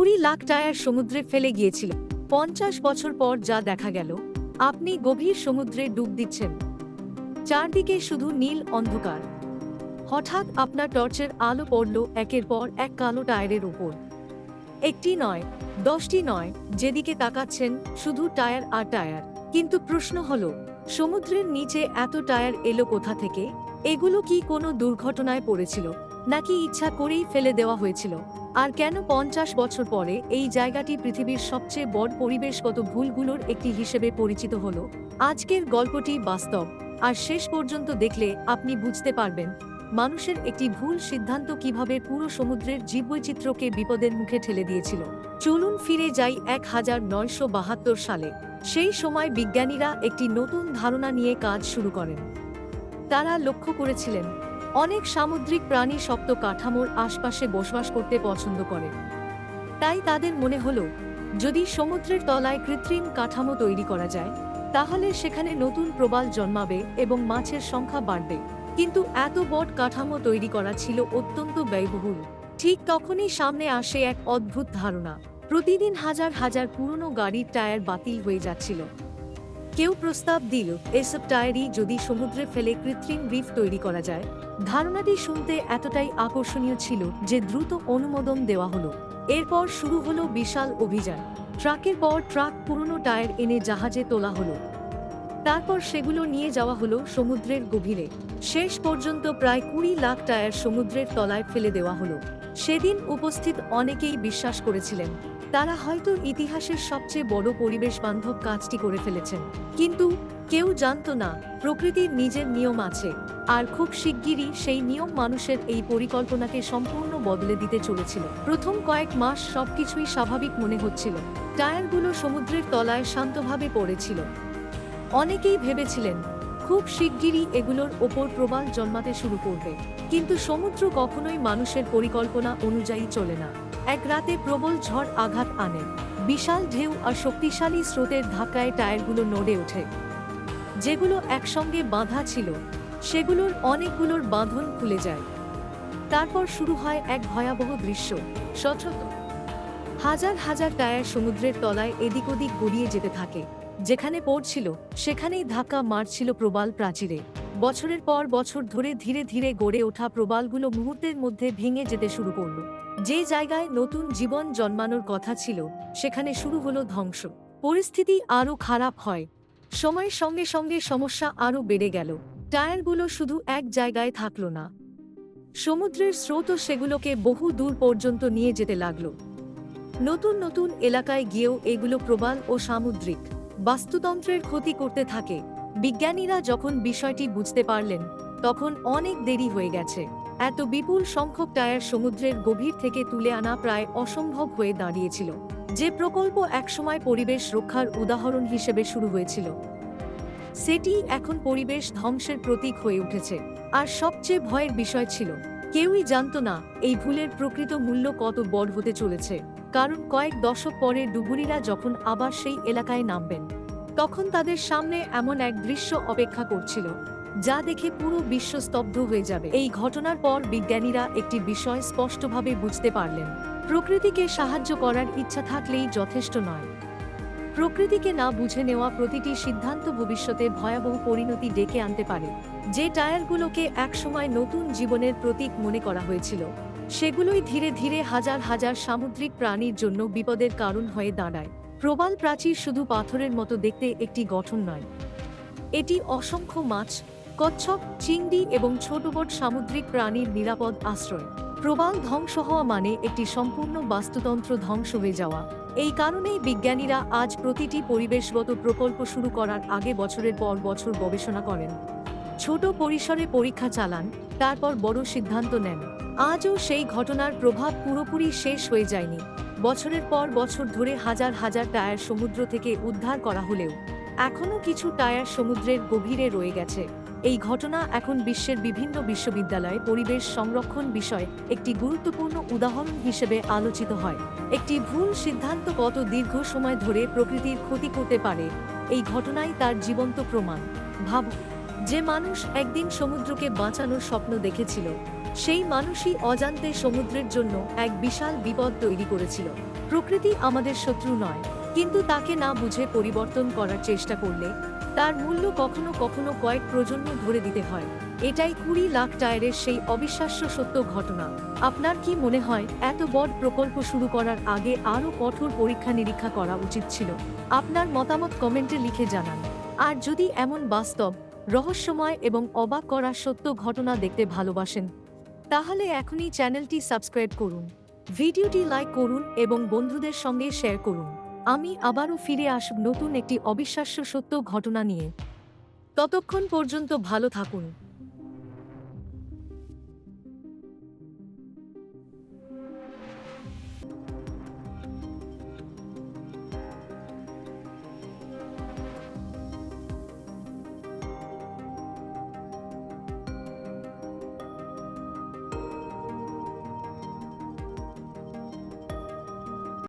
20 lakh tyre সমুদ্রে ফেলে গিয়েছিল। 50 বছর পর যা দেখা গেল, আপনি গভীর সমুদ্রে ডুব দিচ্ছেন, চারদিকে শুধু নীল অন্ধকার। হঠাৎ আপনার টর্চের আলো পড়ল একের পর এক কালো টায়ারের উপর। একটি নয়, 10টি নয়, যেদিকে তাকাচ্ছেন শুধু টায়ার আর টায়ার। কিন্তু প্রশ্ন হলো, সমুদ্রের নিচে এত টায়ার এলো কোথা থেকে? এগুলো কি কোনো দুর্ঘটনায় পড়েছিল, নাকি ইচ্ছা করেই ফেলে দেওয়া হয়েছিল? আর কেন 50 বছর পরে এই জায়গাটি পৃথিবীর সবচেয়ে বড় পরিবেশগত ভুলগুলোর একটি হিসেবে পরিচিত হলো? আজকের গল্পটি বাস্তব, আর শেষ পর্যন্ত দেখলে আপনি বুঝতে পারবেন মানুষের একটি ভুল সিদ্ধান্ত কিভাবে পুরো সমুদ্রের জীববৈচিত্র্যকে বিপদের মুখে ঠেলে দিয়েছিল। চলুন ফিরে যাই 1972 সালে। সেই সময় বিজ্ঞানীরা একটি নতুন ধারণা নিয়ে কাজ শুরু করেন। তারা লক্ষ্য করেছিলেন অনেক সামুদ্রিক প্রাণী শক্ত কাঠামোর আশপাশে বসবাস করতে পছন্দ করে। তাই তাদের মনে হলো, যদি সমুদ্রের তলায় কৃত্রিম কাঠামো তৈরি করা যায়, তাহলে সেখানে নতুন প্রবাল জন্মাবে এবং মাছের সংখ্যা বাড়বে। কিন্তু এত বড় কাঠামো তৈরি করা ছিল অত্যন্ত ব্যয়বহুল। ঠিক তখনই সামনে আসে এক অদ্ভুত ধারণা। প্রতিদিন হাজার হাজার পুরনো গাড়ির টায়ার বাতিল হয়ে যাচ্ছিল। কেউ প্রস্তাব দিল, এসব টায়ারই যদি সমুদ্রে ফেলে কৃত্রিম রিফ তৈরি করা যায়। ধারণাটি শুনতে এতটাই আকর্ষণীয় ছিল যে দ্রুত অনুমোদন দেওয়া হলো। এরপর শুরু হলো বিশাল অভিযান। ট্রাকের পর ট্রাক পুরনো টায়ার এনে জাহাজে তোলা হলো। তারপর সেগুলো নিয়ে যাওয়া হলো সমুদ্রের গভীরে। শেষ পর্যন্ত প্রায় 20 লাখ টায়ার সমুদ্রের তলায় ফেলে দেওয়া হলো। সেদিন উপস্থিত অনেকেই বিশ্বাস করেছিলেন তারা হয়তো ইতিহাসের সবচেয়ে বড় পরিবেশ বান্ধব কাজটি করে ফেলেছেন। কিন্তু কেউ জানত না, প্রকৃতির নিজের নিয়ম আছে, আর খুব শিগগিরই সেই নিয়ম মানুষের এই পরিকল্পনাকে সম্পূর্ণ বদলে দিতে চলেছিল। প্রথম কয়েক মাস সবকিছুই স্বাভাবিক মনে হচ্ছিল। টায়ারগুলো সমুদ্রের তলায় শান্তভাবে পড়েছিল। অনেকেই ভেবেছিলেন খুব শিগগিরই এগুলোর ওপর প্রবাল জন্মাতে শুরু করবে। কিন্তু সমুদ্র কখনোই মানুষের পরিকল্পনা অনুযায়ী চলে না। এক রাতে প্রবল ঝড় আঘাত আনে। বিশাল ঢেউ আর শক্তিশালী স্রোতের ধাক্কায় টায়ারগুলো নড়ে ওঠে। যেগুলো একসঙ্গে বাঁধা ছিল, সেগুলোর অনেকগুলোর বাঁধন খুলে যায়। তারপর শুরু হয় এক ভয়াবহ দৃশ্য। শত হাজার হাজার টায়ার সমুদ্রের তলায় এদিক ওদিক গড়িয়ে যেতে থাকে। যেখানে পড়ছিল সেখানেই ধাক্কা মারছিল প্রবাল প্রাচীরে। বছরের পর বছর ধরে ধীরে ধীরে গড়ে ওঠা প্রবালগুলো মুহূর্তের মধ্যে ভেঙে যেতে শুরু করল। যে জায়গায় নতুন জীবন জন্মানোর কথা ছিল, সেখানে শুরু হলো ধ্বংস। পরিস্থিতি আরও খারাপ হয়। সময়ের সঙ্গে সঙ্গে সমস্যা আরও বেড়ে গেল। টায়ারগুলো শুধু এক জায়গায় থাকলো না, সমুদ্রের স্রোতও সেগুলোকে বহু দূর পর্যন্ত নিয়ে যেতে লাগলো। নতুন নতুন এলাকায় গিয়েও এগুলো প্রবাল ও সামুদ্রিক বাস্তুতন্ত্রের ক্ষতি করতে থাকে। বিজ্ঞানীরা যখন বিষয়টি বুঝতে পারলেন, তখন অনেক দেরি হয়ে গেছে। এত বিপুল সংখ্যক টায়ার সমুদ্রের গভীর থেকে তুলে আনা প্রায় অসম্ভব হয়ে দাঁড়িয়েছিল। যে প্রকল্প একসময় পরিবেশ রক্ষার উদাহরণ হিসেবে শুরু হয়েছিল, সেটি এখন পরিবেশ ধ্বংসের প্রতীক হয়ে উঠেছে। আর সবচেয়ে ভয়ের বিষয় ছিল, কেউই জানত না এই ভুলের প্রকৃত মূল্য কত বড় হতে চলেছে। কারণ কয়েক দশক পরে ডুবুরিরা যখন আবার সেই এলাকায় নামবেন, তখন তাদের সামনে এমন এক দৃশ্য অপেক্ষা করছিল যা দেখে পুরো বিশ্ব স্তব্ধ হয়ে যাবে। এই ঘটনার পর বিজ্ঞানীরা একটি বিষয় স্পষ্টভাবে বুঝতে পারলেন, প্রকৃতিকে সাহায্য করার ইচ্ছা থাকলেই যথেষ্ট নয়। প্রকৃতিকে না বুঝে নেওয়া প্রতিটি সিদ্ধান্ত ভবিষ্যতে ভয়াবহ পরিণতি ডেকে আনতে পারে। যে টায়ারগুলোকে একসময় নতুন জীবনের প্রতীক মনে করা হয়েছিল, সেগুলোই ধীরে ধীরে হাজার হাজার সামুদ্রিক প্রাণীর জন্য বিপদের কারণ হয়ে দাঁড়ায়। প্রবাল প্রাচীর শুধু পাথরের মতো দেখতে একটি গঠন নয়, এটি অসংখ্য মাছ, কচ্ছপ, চিংড়ি এবং ছোট বড় সামুদ্রিক প্রাণীর নিরাপদ আশ্রয়। প্রবাল ধ্বংস হওয়া মানে একটি সম্পূর্ণ বাস্তুতন্ত্র ধ্বংস হয়ে যাওয়া। এই কারণেই বিজ্ঞানীরা আজ প্রতিটি পরিবেশগত প্রকল্প শুরু করার আগে বছরের পর বছর গবেষণা করেন, ছোট পরিসরে পরীক্ষা চালান, তারপর বড় সিদ্ধান্ত নেন। আজও সেই ঘটনার প্রভাব পুরোপুরি শেষ হয়ে যায়নি। বছরের পর বছর ধরে হাজার হাজার টায়ার সমুদ্র থেকে উদ্ধার করা হলেও এখনও কিছু টায়ার সমুদ্রের গভীরে রয়ে গেছে। এই ঘটনা এখন বিশ্বের বিভিন্ন বিশ্ববিদ্যালয়ে পরিবেশ সংরক্ষণ বিষয়ে একটি গুরুত্বপূর্ণ উদাহরণ হিসেবে আলোচিত হয়। একটি ভুল সিদ্ধান্ত কত দীর্ঘ সময় ধরে প্রকৃতির ক্ষতি করতে পারে, এই ঘটনাই তার জীবন্ত প্রমাণ। ভাবুন, যে মানুষ একদিন সমুদ্রকে বাঁচানোর স্বপ্ন দেখেছিল, সেই মানুষই অজান্তে সমুদ্রের জন্য এক বিশাল বিপদ তৈরি করেছিল। প্রকৃতি আমাদের শত্রু নয়, কিন্তু তাকে না বুঝে পরিবর্তন করার চেষ্টা করলে তার মূল্য কখনো কখনো কয়েক প্রজন্ম ধরে দিতে হয়। এটাই 20 লাখ টায়ারের সেই অবিশ্বাস্য সত্য ঘটনা। আপনার কি মনে হয় এত বড় প্রকল্প শুরু করার আগে আরও কঠোর পরীক্ষা নিরীক্ষা করা উচিত ছিল? আপনার মতামত কমেন্টে লিখে জানান। আর যদি এমন বাস্তব, রহস্যময় এবং অবাক করা সত্য ঘটনা দেখতে ভালোবাসেন, তাহলে এখনই চ্যানেলটি সাবস্ক্রাইব করুন, ভিডিওটি লাইক করুন এবং বন্ধুদের সঙ্গে শেয়ার করুন। আমি আবারও ফিরে আসব নতুন একটি অবিশ্বাস্য সত্য ঘটনা নিয়ে। ততক্ষণ পর্যন্ত ভালো থাকুন।